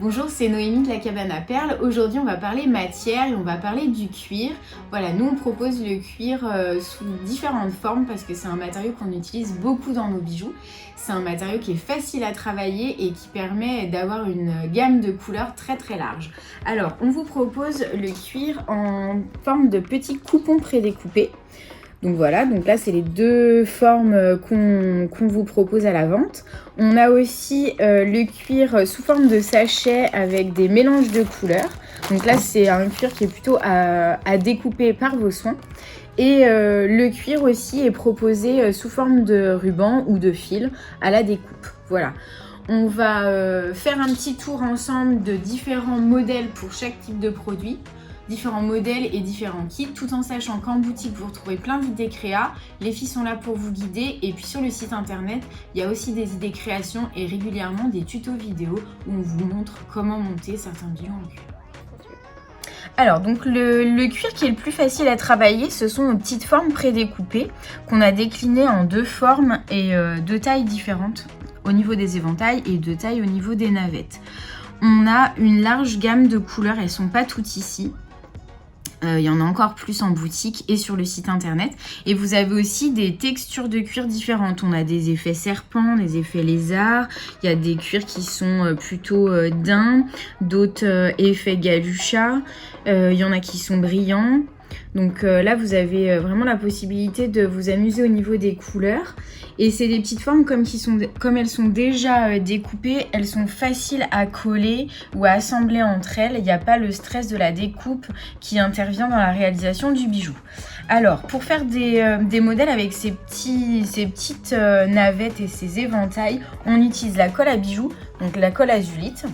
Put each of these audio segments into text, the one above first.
Bonjour, c'est Noémie de la cabane à perles. Aujourd'hui, on va parler matière et on va parler du cuir. Voilà, nous on propose le cuir sous différentes formes parce que c'est un matériau qu'on utilise beaucoup dans nos bijoux. C'est un matériau qui est facile à travailler et qui permet d'avoir une gamme de couleurs très large. Alors, on vous propose le cuir en forme de petits coupons prédécoupés. Donc voilà, donc là c'est les deux formes qu'on vous propose à la vente. On a aussi le cuir sous forme de sachet avec des mélanges de couleurs. Donc là c'est un cuir qui est plutôt à découper par vos soins. Et le cuir aussi est proposé sous forme de ruban ou de fil à la découpe. Voilà. On va faire un petit tour ensemble de différents modèles pour chaque type de produit. Différents modèles et différents kits, tout en sachant qu'en boutique vous retrouvez plein d'idées créa. Les filles sont là pour vous guider et puis sur le site internet il y a aussi des idées création et régulièrement des tutos vidéo où on vous montre comment monter certains bijoux en cuir. Alors donc le cuir qui est le plus facile à travailler, ce sont nos petites formes prédécoupées qu'on a déclinées en deux formes et deux tailles différentes au niveau des éventails et deux tailles au niveau des navettes. On a une large gamme de couleurs, elles sont pas toutes ici. Il y en a encore plus en boutique et sur le site internet. Et vous avez aussi des textures de cuir différentes. On a des effets serpents, des effets lézards. Il y a des cuirs qui sont plutôt daim, d'autres effets galucha. Il y en a qui sont brillants. Donc là, vous avez vraiment la possibilité de vous amuser au niveau des couleurs. Et c'est des petites formes comme elles sont déjà découpées, elles sont faciles à coller ou à assembler entre elles. Il n'y a pas le stress de la découpe qui intervient dans la réalisation du bijou. Alors, pour faire des modèles avec ces petites navettes et ces éventails, on utilise la colle à bijoux, donc la colle azulite.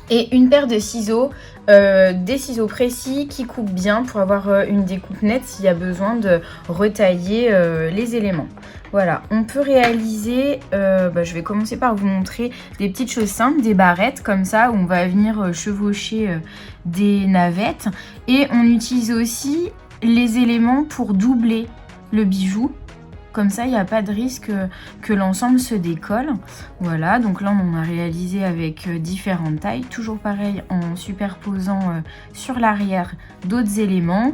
Et une paire de ciseaux, des ciseaux précis qui coupent bien pour avoir une découpe nette s'il y a besoin de retailler les éléments. Voilà, on peut réaliser, je vais commencer par vous montrer des petites choses simples, des barrettes comme ça où on va venir chevaucher des navettes. Et on utilise aussi les éléments pour doubler le bijou. Comme ça, il n'y a pas de risque que l'ensemble se décolle. Voilà, donc là, on a réalisé avec différentes tailles. Toujours pareil, en superposant sur l'arrière d'autres éléments.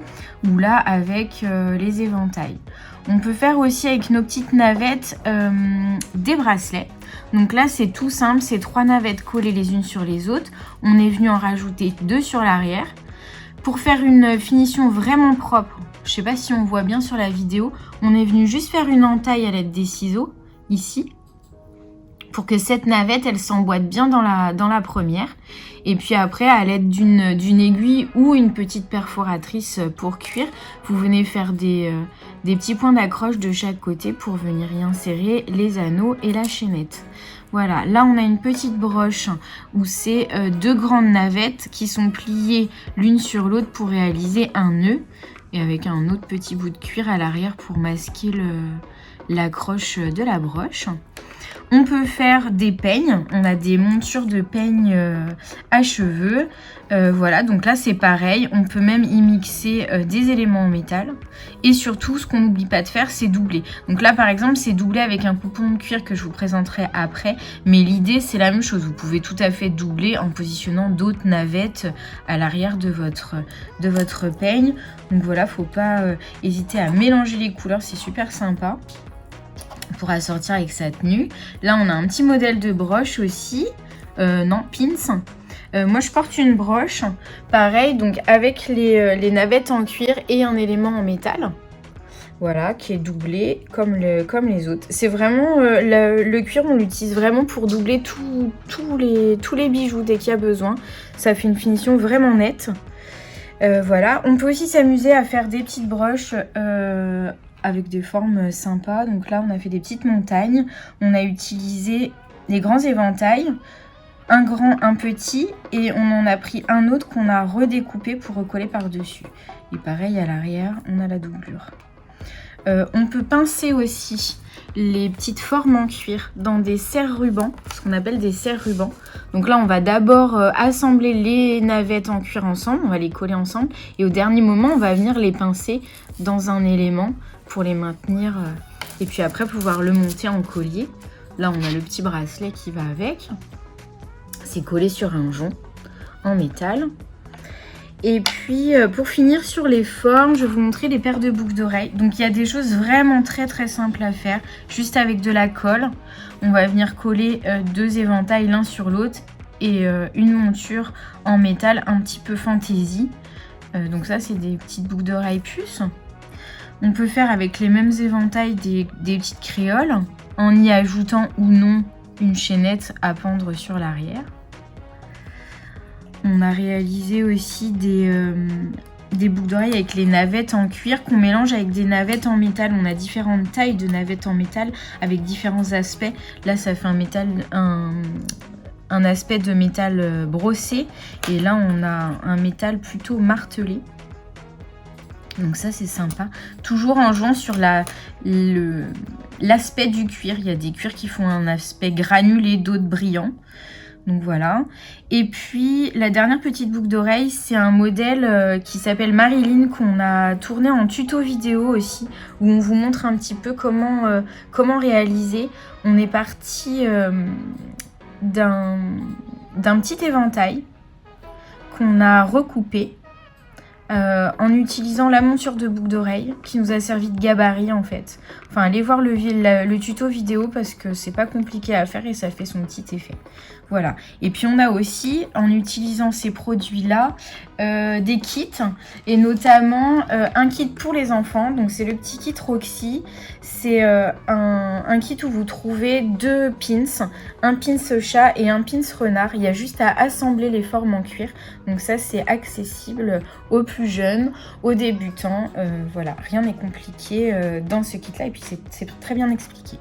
Ou là, avec les éventails. On peut faire aussi avec nos petites navettes des bracelets. Donc là, c'est tout simple. C'est 3 navettes collées les unes sur les autres. On est venu en rajouter 2 sur l'arrière. Pour faire une finition vraiment propre, je ne sais pas si on voit bien sur la vidéo, on est venu juste faire une entaille à l'aide des ciseaux, ici, pour que cette navette, elle s'emboîte bien dans la première. Et puis après, à l'aide d'une aiguille ou une petite perforatrice pour cuire, vous venez faire des petits points d'accroche de chaque côté pour venir y insérer les anneaux et la chaînette. Voilà, là on a une petite broche où c'est 2 grandes navettes qui sont pliées l'une sur l'autre pour réaliser un nœud. Et avec un autre petit bout de cuir à l'arrière pour masquer l'accroche de la broche. On peut faire des peignes, on a des montures de peignes à cheveux. Voilà, donc là c'est pareil, on peut même y mixer des éléments en métal. Et surtout, ce qu'on n'oublie pas de faire, c'est doubler. Donc là par exemple, c'est doublé avec un coupon de cuir que je vous présenterai après. Mais l'idée, c'est la même chose. Vous pouvez tout à fait doubler en positionnant d'autres navettes à l'arrière de votre peigne. Donc voilà, faut pas hésiter à mélanger les couleurs, c'est super sympa pour assortir avec sa tenue. Là, on a un petit modèle de broche aussi. Pins. Moi, je porte une broche. Pareil, donc avec les navettes en cuir et un élément en métal. Voilà, qui est doublé comme les autres. C'est vraiment, le cuir, on l'utilise vraiment pour doubler tous les bijoux dès qu'il y a besoin. Ça fait une finition vraiment nette. Voilà, on peut aussi s'amuser à faire des petites broches avec des formes sympas. Donc là, on a fait des petites montagnes. On a utilisé les grands éventails, un grand, un petit, et on en a pris un autre qu'on a redécoupé pour recoller par-dessus. Et pareil, à l'arrière, on a la doublure. On peut pincer aussi les petites formes en cuir dans des serre-rubans, ce qu'on appelle des serre-rubans. Donc là, on va d'abord assembler les navettes en cuir ensemble, on va les coller ensemble, et au dernier moment, on va venir les pincer dans un élément pour les maintenir, et puis après pouvoir le monter en collier. Là, on a le petit bracelet qui va avec. c'est collé sur un jonc en métal. Et puis pour finir sur les formes, je vais vous montrer les paires de boucles d'oreilles. Donc il y a des choses vraiment très simples à faire, juste avec de la colle. On va venir coller 2 éventails l'un sur l'autre et une monture en métal un petit peu fantaisie. Donc ça c'est des petites boucles d'oreilles puces. On peut faire avec les mêmes éventails des petites créoles en y ajoutant ou non une chaînette à pendre sur l'arrière. On a réalisé aussi des boucles d'oreilles avec les navettes en cuir qu'on mélange avec des navettes en métal. On a différentes tailles de navettes en métal avec différents aspects. Là, ça fait un aspect de métal brossé. Et là, on a un métal plutôt martelé. Donc ça, c'est sympa. Toujours en jouant sur l'aspect du cuir. Il y a des cuirs qui font un aspect granulé, d'autres brillants. Donc voilà. Et puis la dernière petite boucle d'oreille, c'est un modèle qui s'appelle Marilyn qu'on a tourné en tuto vidéo aussi, où on vous montre un petit peu comment réaliser. On est parti d'un petit éventail qu'on a recoupé en utilisant la monture de boucle d'oreille qui nous a servi de gabarit en fait. Enfin, allez voir le tuto vidéo parce que c'est pas compliqué à faire et ça fait son petit effet. Voilà. Et puis on a aussi, en utilisant ces produits-là, des kits et notamment un kit pour les enfants. Donc c'est le petit kit Roxy. C'est un kit où vous trouvez 2 pins, un pins chat et un pins renard. Il y a juste à assembler les formes en cuir. Donc ça c'est accessible aux plus jeunes, aux débutants. Voilà, rien n'est compliqué dans ce kit-là et puis c'est très bien expliqué.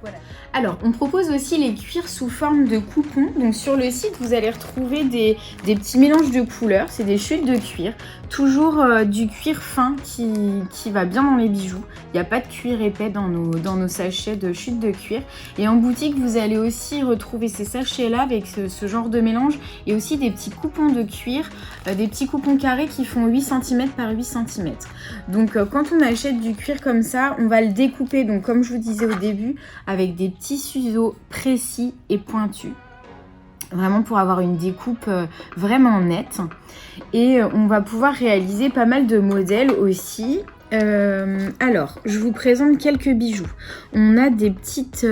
Voilà. Alors, on propose aussi les cuirs sous forme de coupons. Donc sur le site, vous allez retrouver des petits mélanges de couleurs. C'est des chutes de cuir. Toujours du cuir fin qui va bien dans les bijoux. Il n'y a pas de cuir épais dans nos sachets de chutes de cuir. Et en boutique, vous allez aussi retrouver ces sachets-là avec ce genre de mélange. Et aussi des petits coupons de cuir, des petits coupons carrés qui font 8 cm par 8 cm. Donc quand on achète du cuir comme ça, on va le découper, donc comme je vous disais au début, avec des petits ciseaux précis et pointus. Vraiment pour avoir une découpe vraiment nette. Et on va pouvoir réaliser pas mal de modèles aussi. Alors, je vous présente quelques bijoux. On a des petites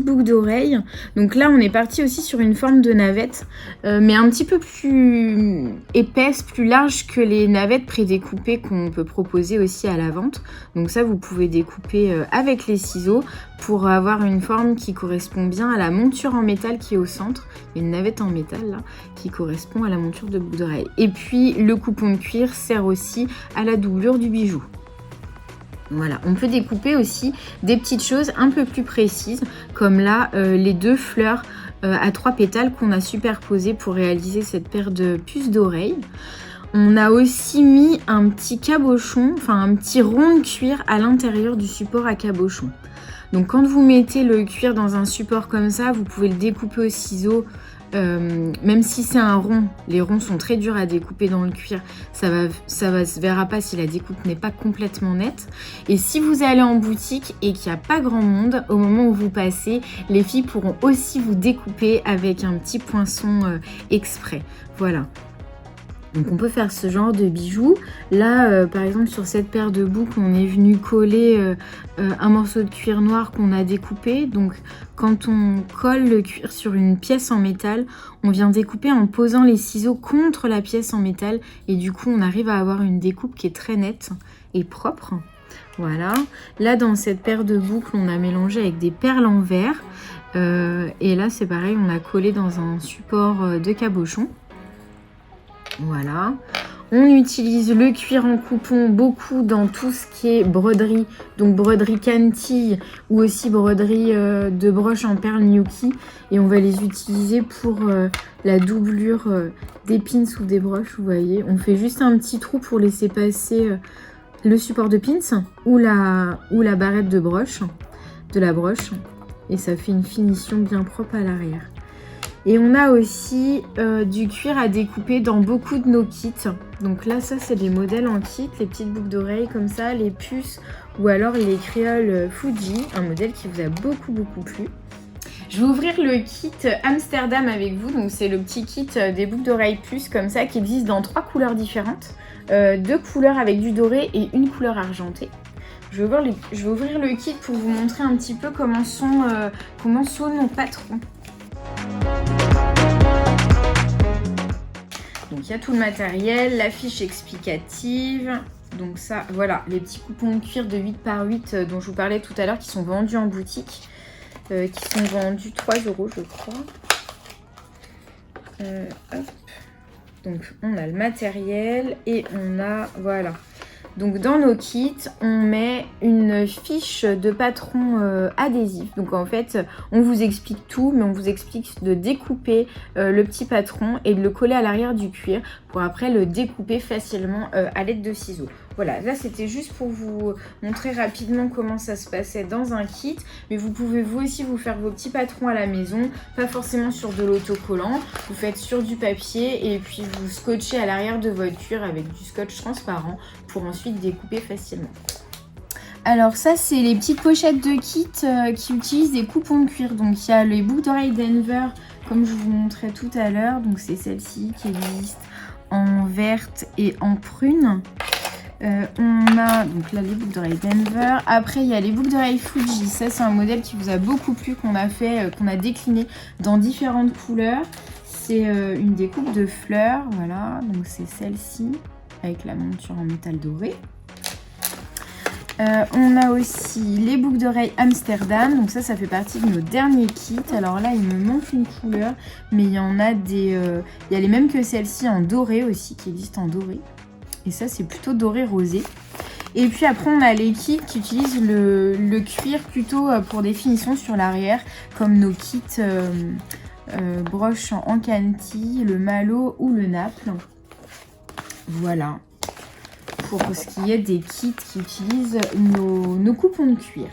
boucles d'oreilles. Donc là, on est parti aussi sur une forme de navette, mais un petit peu plus épaisse, plus large que les navettes prédécoupées qu'on peut proposer aussi à la vente. Donc ça, vous pouvez découper avec les ciseaux pour avoir une forme qui correspond bien à la monture en métal qui est au centre. Il y a une navette en métal là qui correspond à la monture de boucle d'oreille. Et puis le coupon de cuir sert aussi à la doublure du bijou. Voilà, on peut découper aussi des petites choses un peu plus précises, comme là les 2 fleurs à 3 pétales qu'on a superposées pour réaliser cette paire de puces d'oreilles. On a aussi mis un petit cabochon, enfin un petit rond de cuir à l'intérieur du support à cabochon. Donc quand vous mettez le cuir dans un support comme ça, vous pouvez le découper au ciseau. Même si c'est un rond, les ronds sont très durs à découper dans le cuir, ça se verra pas si la découpe n'est pas complètement nette. Et si vous allez en boutique et qu'il n'y a pas grand monde, au moment où vous passez, les filles pourront aussi vous découper avec un petit poinçon exprès. Voilà. Donc on peut faire ce genre de bijoux. Là, par exemple, sur cette paire de boucles, on est venu coller un morceau de cuir noir qu'on a découpé. Donc quand on colle le cuir sur une pièce en métal, on vient découper en posant les ciseaux contre la pièce en métal. Et du coup, on arrive à avoir une découpe qui est très nette et propre. Voilà. Là, dans cette paire de boucles, on a mélangé avec des perles en verre. Et là, c'est pareil, on a collé dans un support de cabochon. Voilà, on utilise le cuir en coupon beaucoup dans tout ce qui est broderie, donc broderie cantille ou aussi broderie de broches en perles gnocchi, et on va les utiliser pour la doublure des pins ou des broches. Vous voyez, on fait juste un petit trou pour laisser passer le support de pins ou la barrette de la broche, et ça fait une finition bien propre à l'arrière. Et on a aussi du cuir à découper dans beaucoup de nos kits. Donc là, ça, c'est des modèles en kit, les petites boucles d'oreilles comme ça, les puces ou alors les créoles Fuji, un modèle qui vous a beaucoup plu. Je vais ouvrir le kit Amsterdam avec vous, donc c'est le petit kit des boucles d'oreilles plus comme ça qui existe dans 3 couleurs différentes. 2 couleurs avec du doré et une couleur argentée. Je vais ouvrir le kit pour vous montrer un petit peu comment sont nos patrons. Donc il y a tout le matériel, la fiche explicative. Donc ça, voilà, les petits coupons de cuir de 8 par 8 dont je vous parlais tout à l'heure qui sont vendus en boutique. Qui sont vendus 3 € je crois. Hop. Donc on a le matériel et on a, voilà. Donc dans nos kits, on met une fiche de patron adhésif. Donc en fait, on vous explique tout, mais on vous explique de découper le petit patron et de le coller à l'arrière du cuir pour après le découper facilement à l'aide de ciseaux. Voilà, là c'était juste pour vous montrer rapidement comment ça se passait dans un kit, mais vous pouvez vous aussi vous faire vos petits patrons à la maison, pas forcément sur de l'autocollant, vous faites sur du papier et puis vous scotchez à l'arrière de votre cuir avec du scotch transparent pour ensuite découper facilement. Alors ça c'est les petites pochettes de kit qui utilisent des coupons de cuir, donc il y a les boucles d'oreilles Denver comme je vous montrais tout à l'heure, donc c'est celle-ci qui existe en verte et en prune. On a donc là les boucles d'oreilles Denver. Après il y a les boucles d'oreilles Fuji. Ça c'est un modèle qui vous a beaucoup plu, qu'on a fait, qu'on a décliné dans différentes couleurs. C'est une découpe de fleurs, voilà. Donc c'est celle-ci avec la monture en métal doré. On a aussi les boucles d'oreilles Amsterdam. Donc ça fait partie de nos derniers kits. Alors là il me manque une couleur, mais il y en a des, il y a les mêmes que celle-ci en doré aussi, qui existent en doré. Et ça c'est plutôt doré rosé. Et puis après on a les kits qui utilisent le cuir plutôt pour des finitions sur l'arrière, comme nos kits broches en canti, le malo ou le naples. Voilà, pour ce qui est des kits qui utilisent nos coupons de cuir.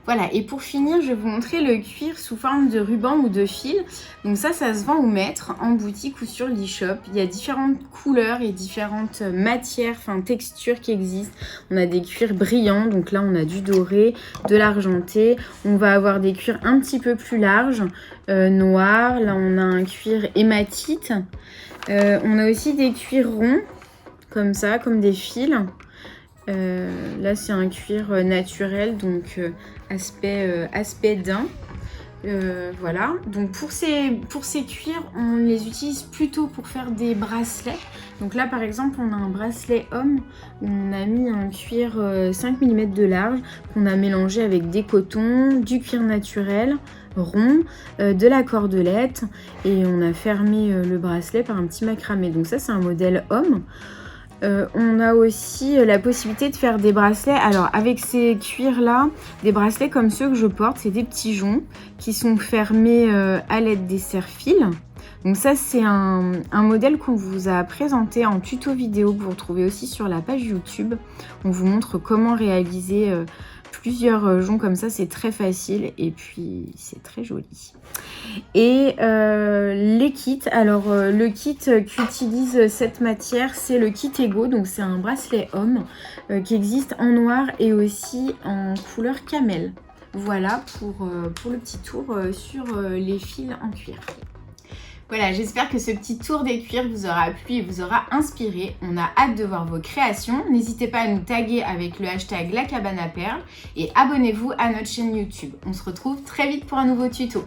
Voilà, et pour finir, je vais vous montrer le cuir sous forme de ruban ou de fil. Donc ça se vend au mètre, en boutique ou sur l'e-shop. Il y a différentes couleurs et différentes matières, enfin textures qui existent. On a des cuirs brillants, donc là on a du doré, de l'argenté. On va avoir des cuirs un petit peu plus larges, noirs. Là on a un cuir hématite. On a aussi des cuirs ronds, comme ça, comme des fils. Là c'est un cuir naturel, donc aspect daim. Voilà, donc pour ces cuirs on les utilise plutôt pour faire des bracelets. Donc là par exemple on a un bracelet homme où on a mis un cuir 5 mm de large qu'on a mélangé avec des cotons, du cuir naturel rond, de la cordelette, et on a fermé le bracelet par un petit macramé. Donc ça c'est un modèle homme. On a aussi la possibilité de faire des bracelets. Alors avec ces cuirs là, des bracelets comme ceux que je porte, c'est des petits joncs qui sont fermés à l'aide des serre-fils. Donc ça c'est un modèle qu'on vous a présenté en tuto vidéo que vous retrouvez aussi sur la page YouTube. On vous montre comment réaliser plusieurs joncs comme ça, c'est très facile et puis c'est très joli. Et les kits, alors le kit qu'utilise cette matière, c'est le kit Ego, donc c'est un bracelet homme qui existe en noir et aussi en couleur camel. Voilà pour le petit tour sur les fils en cuir. Voilà, j'espère que ce petit tour des cuirs vous aura plu et vous aura inspiré. On a hâte de voir vos créations. N'hésitez pas à nous taguer avec le hashtag La Cabane à Perles et abonnez-vous à notre chaîne YouTube. On se retrouve très vite pour un nouveau tuto.